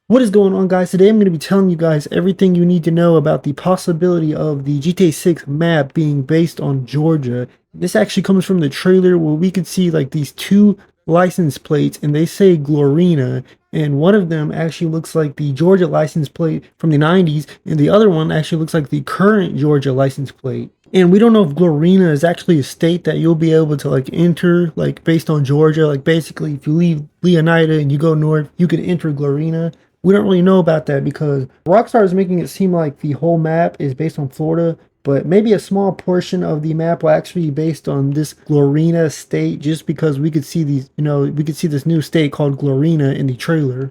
What is going on, guys? Today I'm going to be telling you guys everything you need to know about the possibility of the GTA 6 map being based on Georgia. This actually comes from the trailer where we could see like these two license plates and they say Glorina, and one of them actually looks like the Georgia license plate from the 90s and the other one actually looks like the current Georgia license plate. And we don't know if Glorina is actually a state that you'll be able to like enter like based on Georgia. Like basically if you leave Leonida and you go north, you could enter Glorina. We don't really know about that because Rockstar is making it seem like the whole map is based on Florida, but maybe a small portion of the map will actually be based on this Glorina state just because we could see these, we could see this new state called Glorina in the trailer.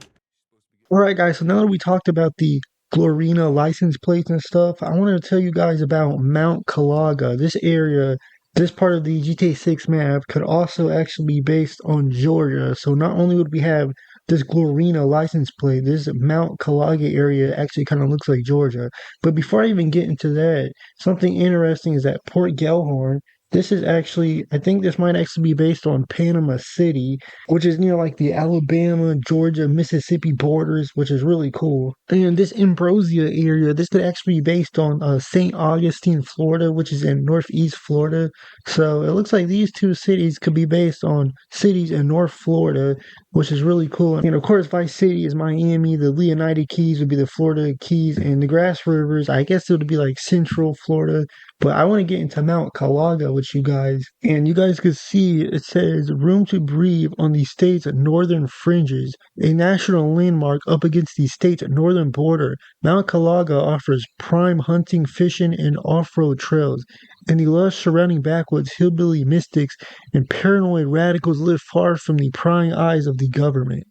All right, guys, so now that we talked about the Glorina license plates and stuff, I wanted to tell you guys about Mount Kalaga. This area, this part of the GTA 6 map could also actually be based on Georgia. So not only would we have this Glorina license plate, this Mount Kalaga area actually kind of looks like Georgia. But before I even get into that, something interesting is that Port Gellhorn, this is actually, I think this might actually be based on Panama City, which is near like the Alabama, Georgia, Mississippi borders, which is really cool. And this Ambrosia area, this could actually be based on St. Augustine, Florida, which is in Northeast Florida. So it looks like these two cities could be based on cities in North Florida, which is really cool. And of course, Vice City is Miami, the Leonida Keys would be the Florida Keys, and the Grass Rivers, I guess it would be like Central Florida. But I want to get into Mount Calaga with you guys. And you guys could see it says room to breathe on the state's northern fringes, a national landmark up against the state's northern border. Mount Calaga offers prime hunting, fishing, and off-road trails. In the lush surrounding backwoods, hillbilly mystics and paranoid radicals live far from the prying eyes of the government.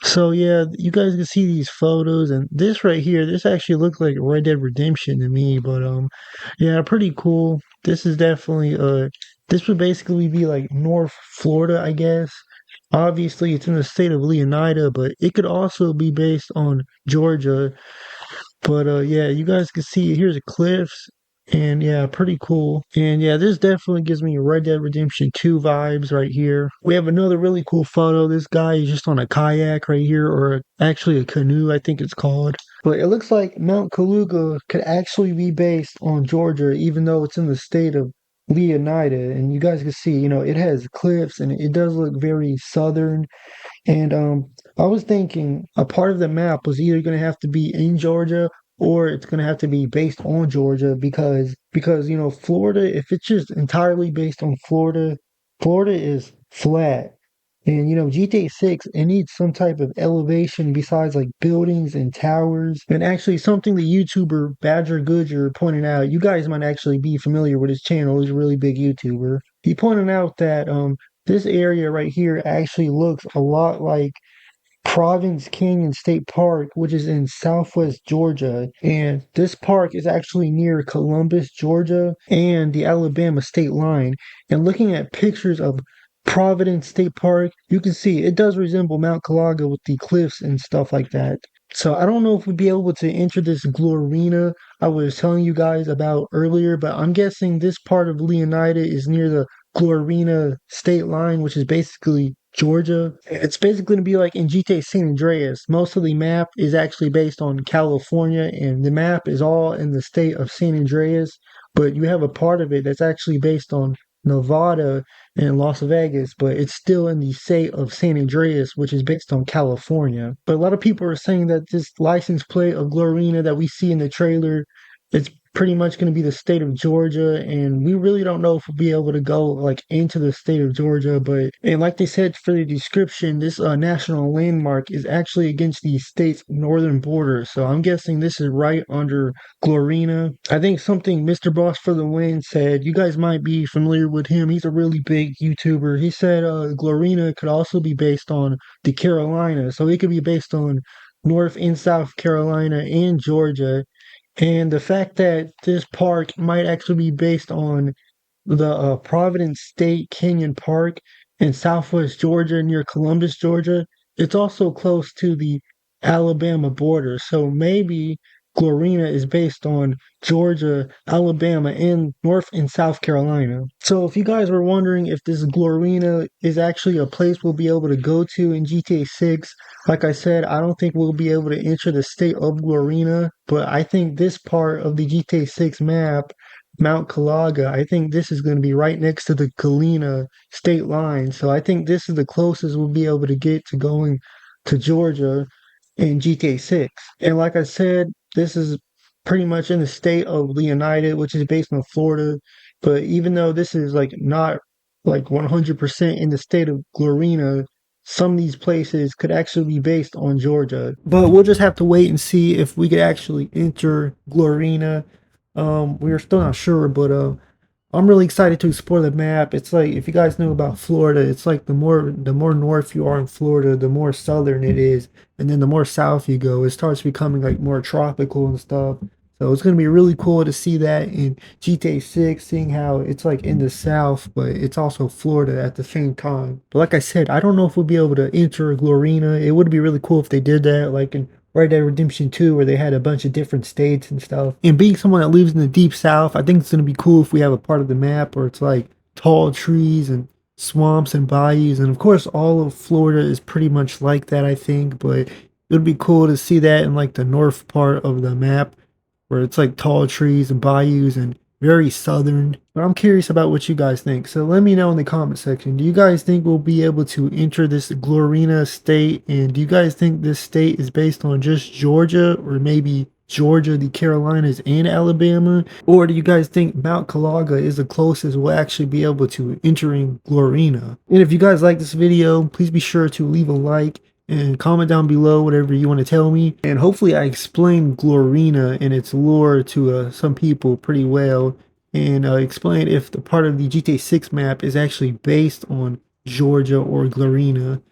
So yeah, you guys can see these photos, and this right here, this actually looked like Red Dead Redemption to me, but yeah, pretty cool. This is definitely this would basically be like North Florida, I guess. Obviously, it's in the state of Leonida, but it could also be based on Georgia. But yeah, you guys can see here's the cliffs, and yeah, pretty cool. And yeah, this definitely gives me Red Dead Redemption 2 vibes right here. We have another really cool photo. This guy is just on a kayak right here, or actually a canoe, I think it's called. But it looks like Mount Kaluga could actually be based on Georgia, even though it's in the state of Leonida. And you guys can see, it has cliffs and it does look very southern. And I was thinking a part of the map was either going to have to be in Georgia or it's going to have to be based on Georgia because Florida, if it's just entirely based on Florida, Florida is flat. And GTA 6, it needs some type of elevation besides like buildings and towers. And actually something the YouTuber Badger Goodger pointed out, you guys might actually be familiar with his channel. He's a really big YouTuber. He pointed out that this area right here actually looks a lot like Province Canyon State Park, which is in southwest Georgia. And this park is actually near Columbus, Georgia, and the Alabama state line. And looking at pictures of Providence State Park, you can see it does resemble Mount Calaga with the cliffs and stuff like that. So I don't know if we'd be able to enter this Glorina I was telling you guys about earlier, but I'm guessing this part of Leonida is near the Glorina state line, which is basically Georgia. It's basically going to be like in GTA San Andreas. Most of the map is actually based on California, and the map is all in the state of San Andreas, but you have a part of it that's actually based on Nevada and Las Vegas, but it's still in the state of San Andreas, which is based on California. But a lot of people are saying that this license plate of Glorina that we see in the trailer, it's pretty much going to be the state of Georgia, and we really don't know if we'll be able to go like into the state of Georgia. But and like they said for the description, this national landmark is actually against the state's northern border. So I'm guessing this is right under Glorina. I think something Mr. Boss for the Win said. You guys might be familiar with him. He's a really big YouTuber. He said Glorina could also be based on the Carolina, so it could be based on North and South Carolina and Georgia. And the fact that this park might actually be based on the Providence State Canyon Park in southwest Georgia near Columbus, Georgia, it's also close to the Alabama border. So maybe Glorina is based on Georgia, Alabama, and North and South Carolina. So if you guys were wondering if this Glorina is actually a place we'll be able to go to in GTA 6, like I said, I don't think we'll be able to enter the state of Glorina, but I think this part of the GTA 6 map, Mount Kalaga, I think this is going to be right next to the Galena state line. So I think this is the closest we'll be able to get to going to Georgia in GTA 6. And like I said, this is pretty much in the state of Leonidas, which is based in Florida. But even though this is like not like 100% in the state of Glorina, some of these places could actually be based on Georgia. But we'll just have to wait and see if we could actually enter Glorina. We're still not sure, but I'm really excited to explore the map. It's like if you guys know about Florida, it's like the more north you are in Florida, the more southern it is, and then the more south you go, it starts becoming like more tropical and stuff. So it's gonna be really cool to see that in GTA 6, seeing how it's like in the south, but it's also Florida at the same time. But like I said, I don't know if we'll be able to enter Glorina. It would be really cool if they did that, like in Red Dead Redemption 2, where they had a bunch of different states and stuff. And being someone that lives in the deep south, I think it's gonna be cool if we have a part of the map where it's like tall trees and swamps and bayous. And of course, all of Florida is pretty much like that, I think. But it would be cool to see that in like the north part of the map where it's like tall trees and bayous and very southern. But I'm curious about what you guys think. So let me know in the comment section. Do you guys think we'll be able to enter this Glorina state? And do you guys think this state is based on just Georgia or maybe Georgia, the Carolinas, and Alabama? Or do you guys think Mount Kalaga is the closest we'll actually be able to entering Glorina? And if you guys like this video, please be sure to leave a like and comment down below whatever you want to tell me. And hopefully I explained Glorina and its lore to some people pretty well, and explain if the part of the GTA 6 map is actually based on Georgia or Glorina.